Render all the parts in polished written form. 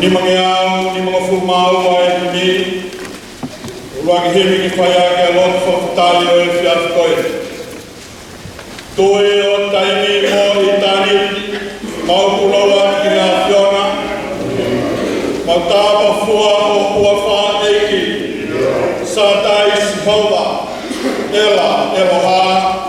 ni mga fumau ai ni ruang himi ki whaia ke lot whakatari o e whiaf koe. Toe o taimi mo i tani mau kulawa ki ngā whiona, mau tāpa fua o ua wha eiki, sa tai Sihova, ela Eloha.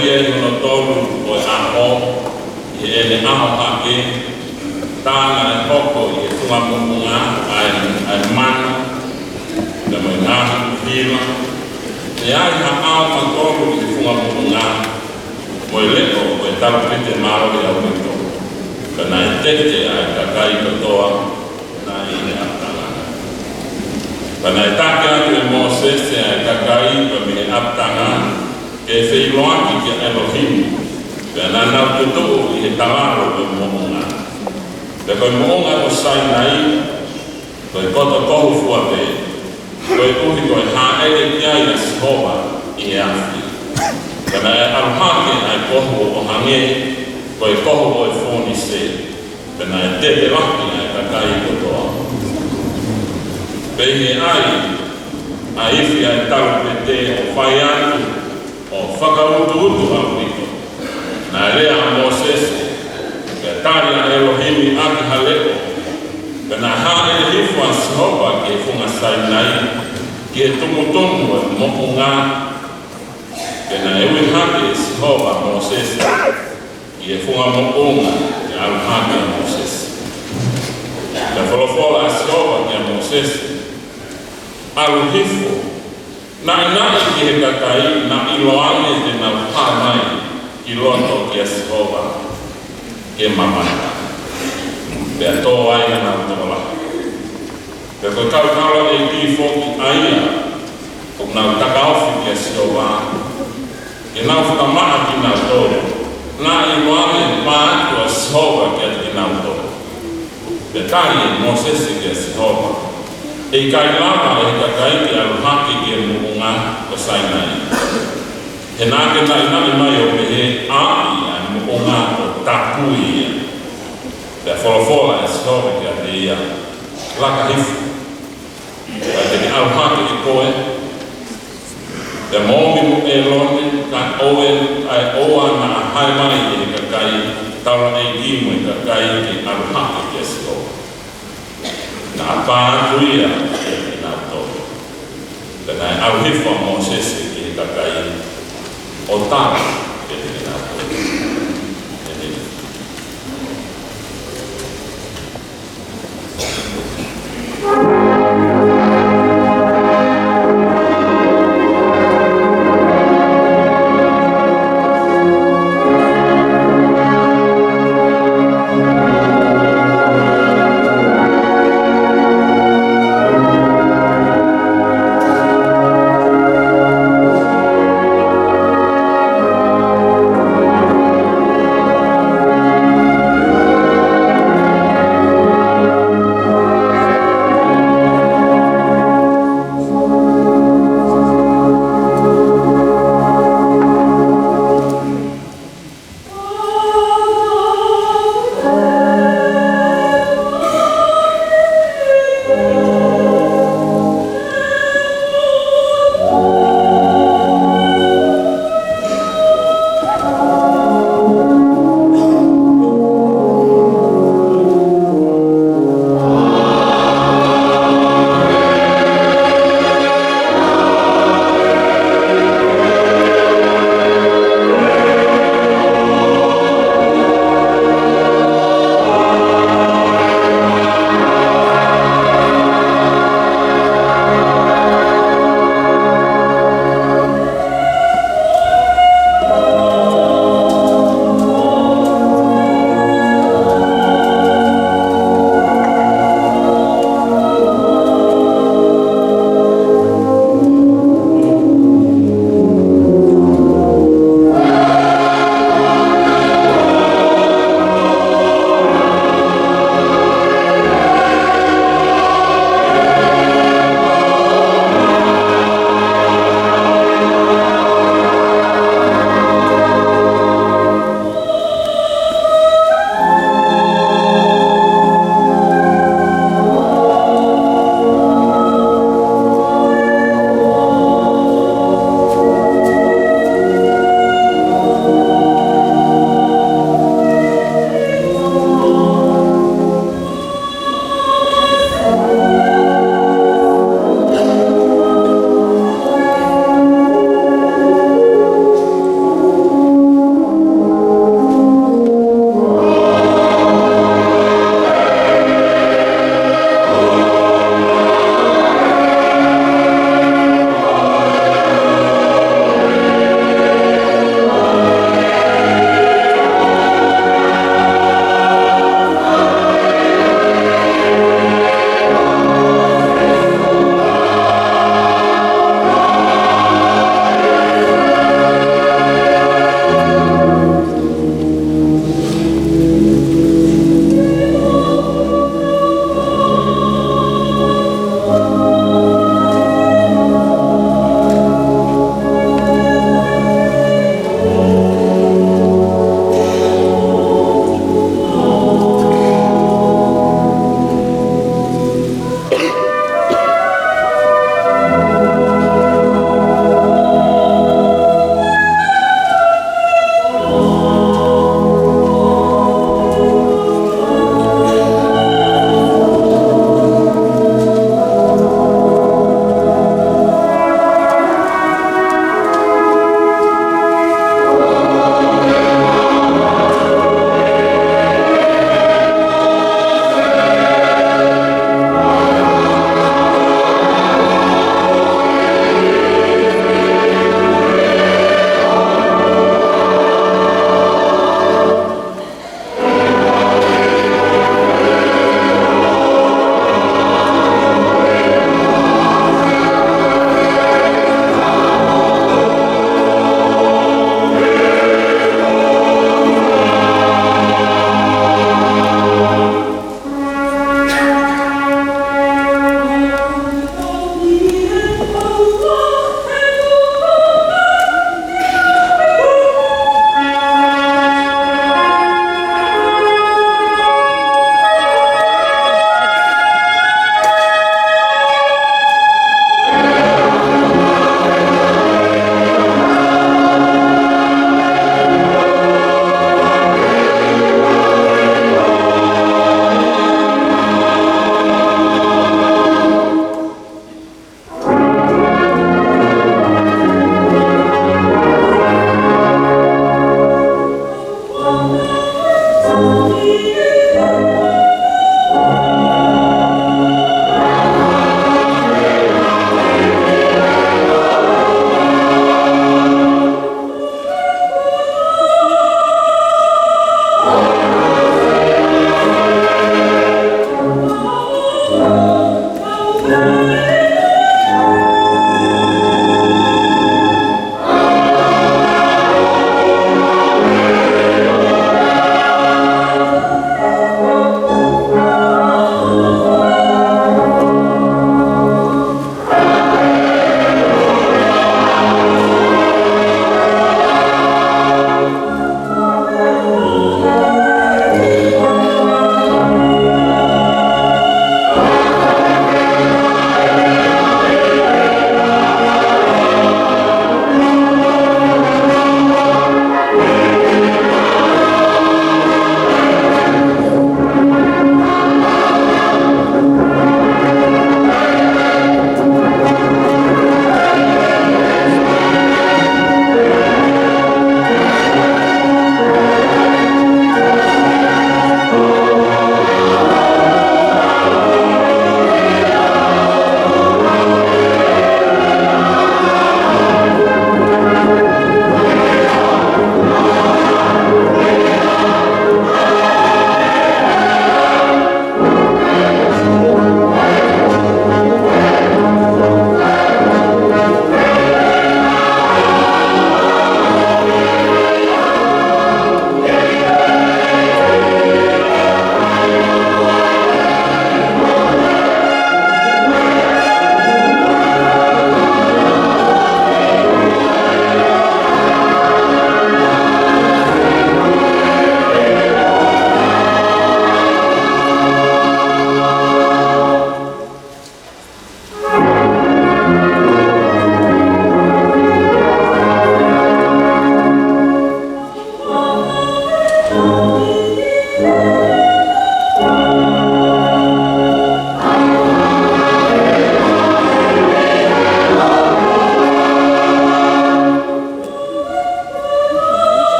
ia i no tolu o e aho i e le aho hake tāna e hoko i e tunga mungunga ai mana na mai ngāhi pila e ai ha ao matolu i e tunga mungunga mo e leko o e taru pite maro i au mito ka nai tete ai kakai katoa na i ne aptanga ka nai take atu e Moses e ai kakai ka mi e aptanga e wheiloaki ki Elohim ka nanau tutu i e tawaro o e mungunga Te koe moonga o Sainai, koe kota kohu fuape, koe uhi koe haere kia i a Sihova i e awhi. Kana e aruhake ai kohu o hange, koe kohu o e whoni se, kana e tepe laki ai kakai kotoa. Pehe ai, a iwi ai taru pete o whai atu, o whakautu utu au riko. Na rea Moses, Tari a Elohimi aki haleko, kana hae hifua Sihova ke funga Sainai, ke tumutomu e mokunga, kana ewe hake Sihova Moses, ke funga mokunga ke aluhake Moses. Ka wholofola Sihova ke Moses, aluhifu, na inai ki he kakai, na iloane te na whanai, ki loto ki a Sihova, e mamata. Pea tō ai na utola. Pea koe kaukala e ki fōki aia, o nau takauwhi ki a Sihova, e nau whakamaa ki nau tō, nā i wāne pātu a Sihova ki a ki nau tō. Pea tari e Moses ki a Sihova, e kai lama e kakai ki aluhaki ki e muunga o Sainai. He nāke nai mai o pehe āi a muunga o Tapuia. Pea wholofola e Sihova ki a te ia. Laka hifu. Pea te ki aluhaki ki koe. Pea mōmi mu e lone, ka oe ai oa na a hai mai e kakai, taura e kimu e kakai ki aluhaki ki a Sihova. Na a pātuia e ki nā tō. Pea nai aluhifu a Moses ki kakai o tāra e ki nā tō.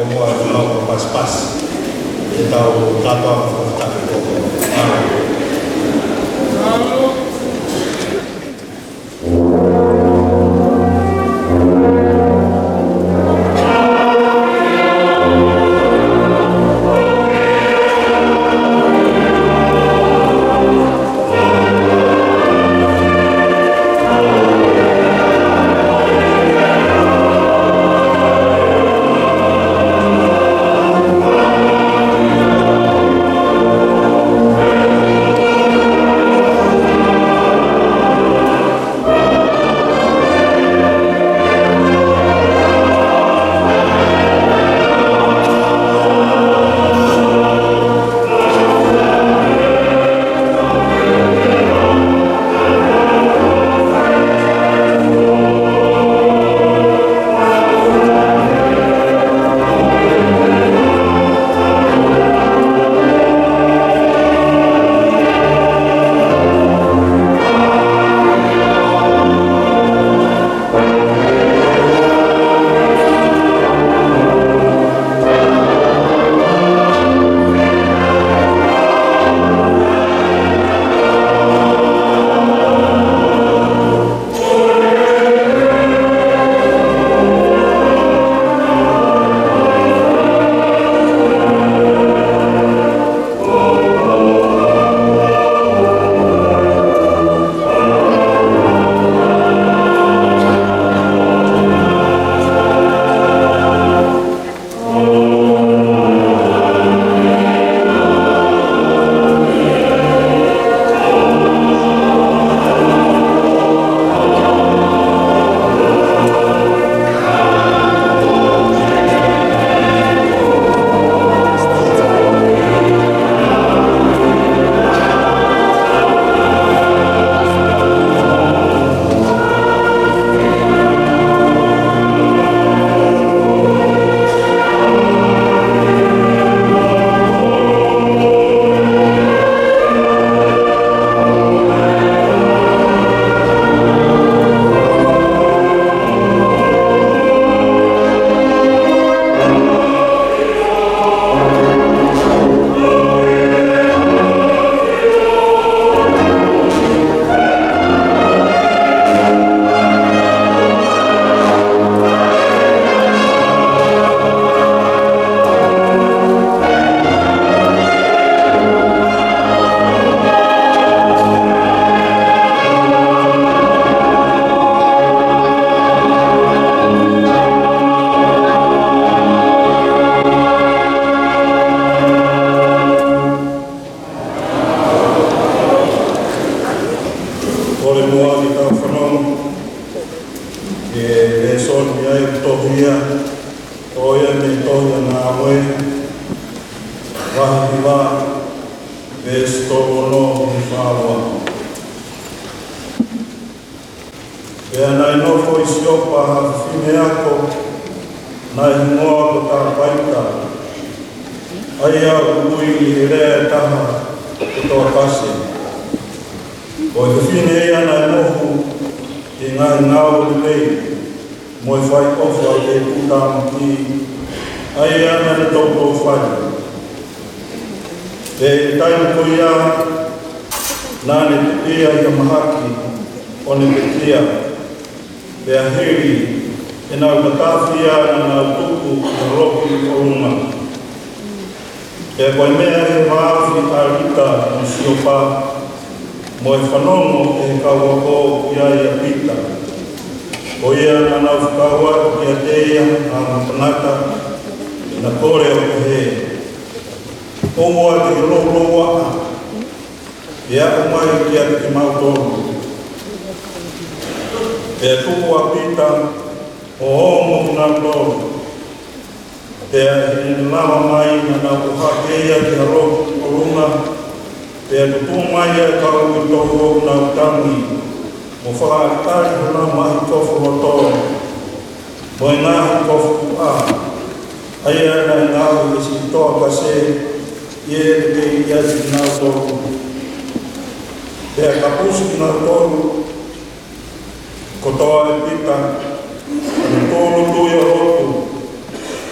mua e mau pas e tau katoa whakataki koko.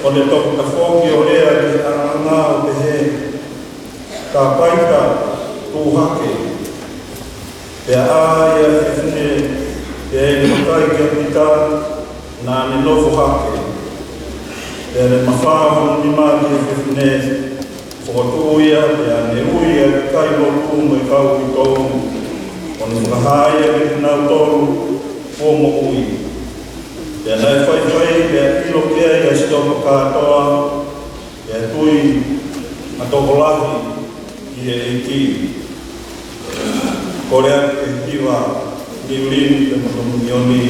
o le toku ka whoki o rea ki ngā o te he. Ka paika tūhake. Pea āia e whine pea e makai ki a pita nā ne nofo hake. Pea le mawhāhana ni māki e whine whakatūia pea ne uia ki kai no tūma i kau ki tōru. O ne whakahāia ki nau tōru o mo ui. Pea nei whaiwhai pea ilo kea i a sitoka kātoa pea tui a toko lahi i e ki. Korea ke hiwa liulini pe matomunioni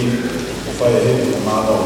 o whai e heku na mātau.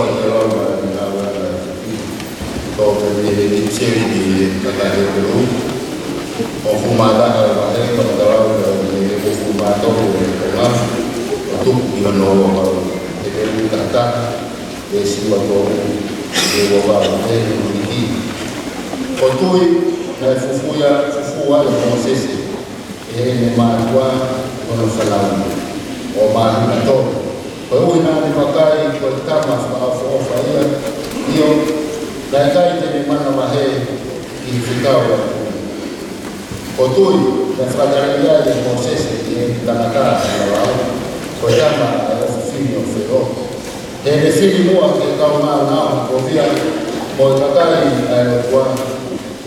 i te rama ni awa tō te mele ki tseri ni katahe o ru. O fumata ala he ko tarau ni o fumato o nga o tuku i no o te ke tata e siwa to e o ba te ni ki o tui na fufua o sese e ne matua o no salam o ma ni to o ui na ni pakai ko tama fa ia io dai kai te mana mahe i fikao o tui na fratelia de Moses e tanaka na wao ko chama e ofini o fero e ne fili mo ke ka ma na ko via mo takai e kwa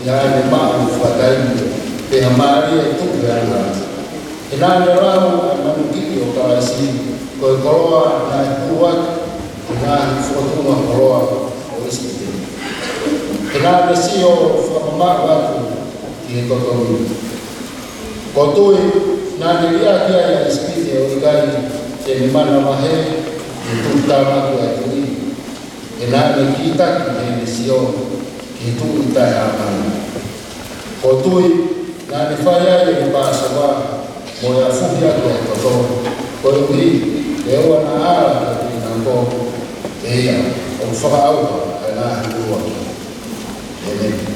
ya ne ma fatai te amari e tu grana e na ne rao na mukiki o ka si ko koroa na kuwa na fotuma koroa o ispite e na ne si o fa wa i kotomi. Kotoi na nilia kia ya ispiti o ikai e ni mana mahe i tutama ku e tui. E na ne kita ki e ni sio ki tu itai amana. Kotoi na ni whaya e ni pāsawa mo ya fuhia ku e koto. Koi ui e ua na ara ki na ko e ia o whakaauka e na hikua. Amen.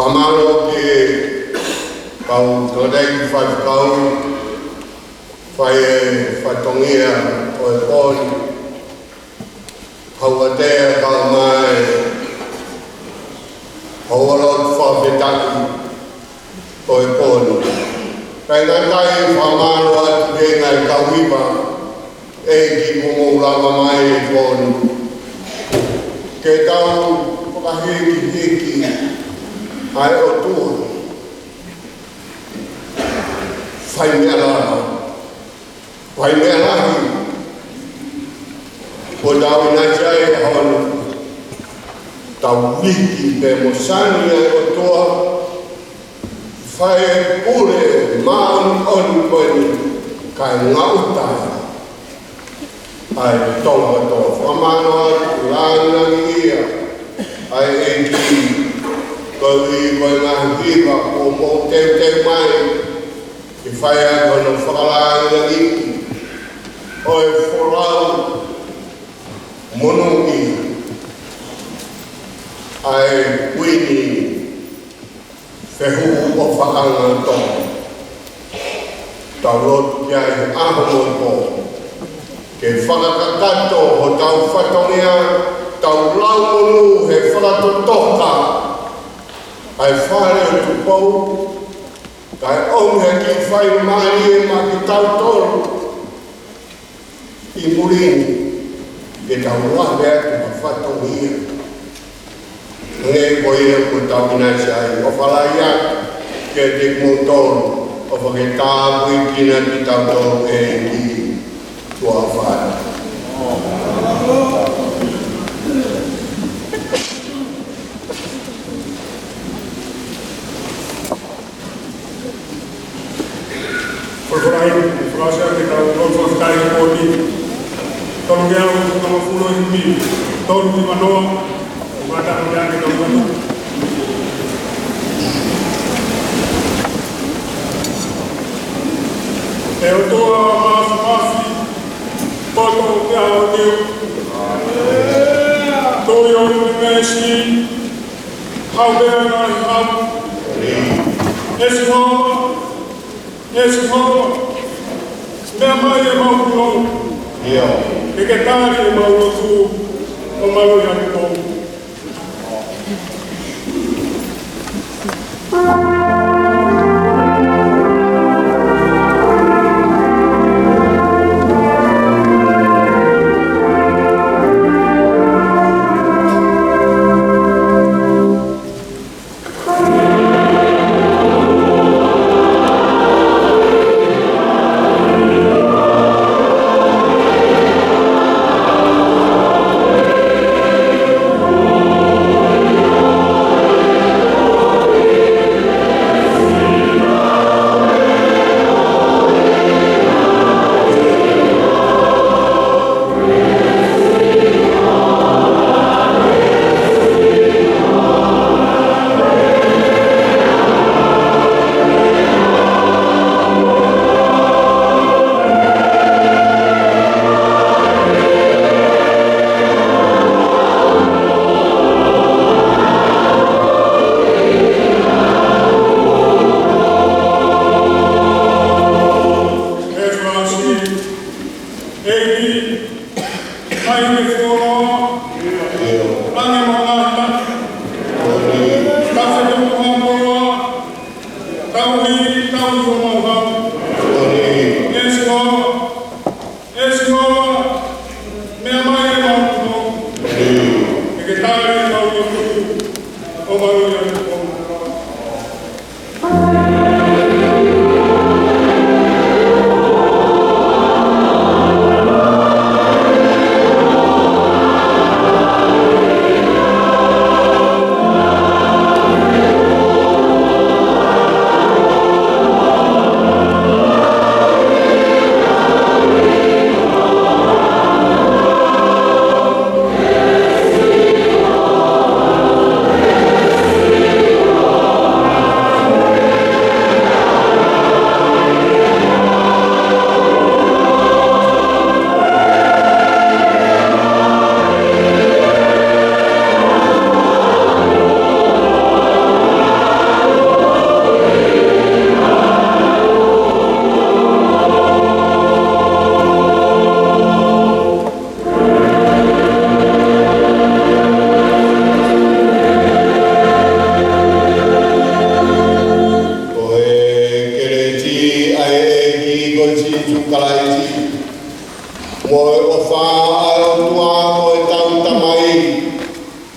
Pamalo ke kau todai whakau whae whatongia o e pōni hauatea kau mai hauarot whawhetaki o e pōni. Kai ngatai whamalo atu e ngai kauipa e ki kumulama mai e pōni. Ke tau whakaheki ai o tua. Whai mea lahi. Whai mea lahi. O tau inaitai honu. Tau wiki pe mosani ai o tua. Whai pule maun onu koni kai ngautai. Ai tonga to. Whamanoa kulangangi ia. Ai eki. Koi ngā hiwa o mō te mai i whaia kono whakalanga iki o e whorau mono i ai wini whehu o whakanga tō tau rotu ki ai aho mo tō ke whakakakato o tau whatongia tau lau monu he whakatotoka ai whare o tu pou, kai onga ki whai mai e ma ki tau toro. I murini, e tau lawe atu ka whatongia. Nge koe e ko tau inasi ai, o whalai atu, ke te kutoro, o whake tāpui kina ki tau toro e ki tua whai. Perforai, frase que está todo foscai por ti. Todo que hago como fulo en mí. Todo que manoa, mata a que no mano. Eu tô mais todo que hago eu. Tô eu me mexi. How dare I have? Esse nome, minha mãe é mau pulão. E que tarde é mau lotu, o mau yampão.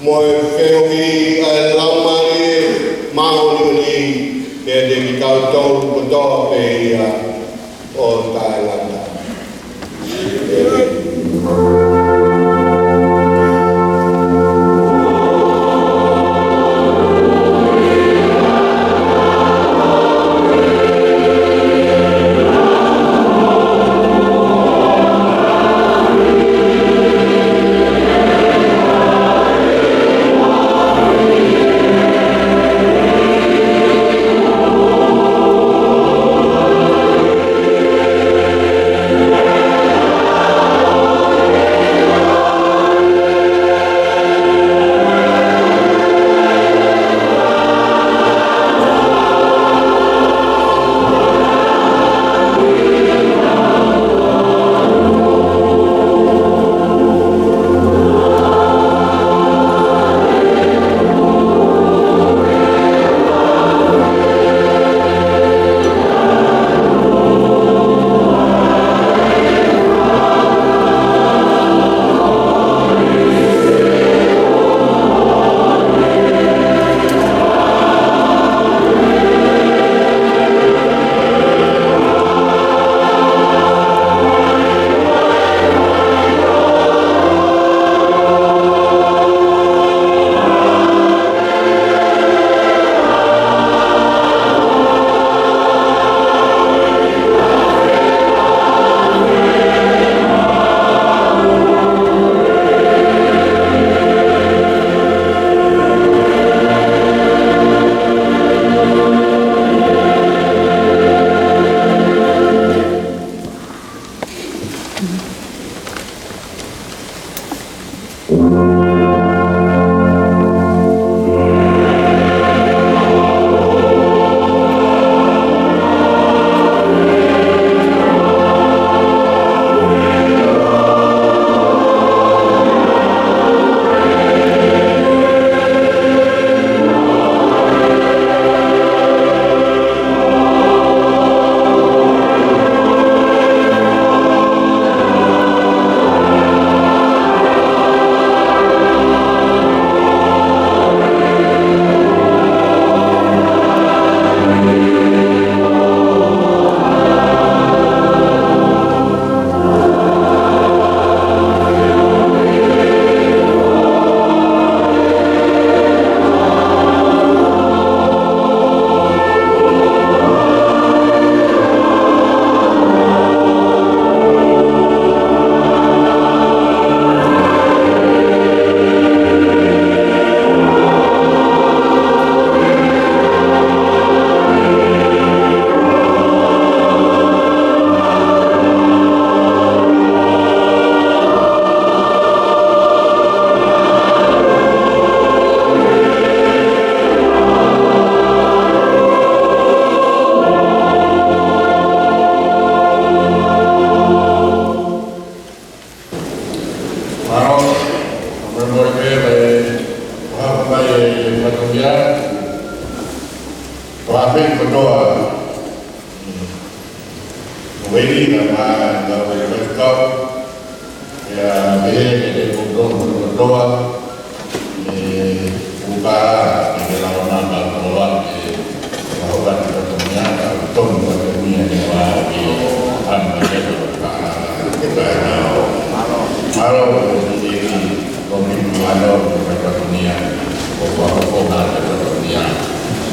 mo feohi laumari maoni e de ki tau koto e o Tailanda.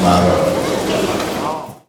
Maro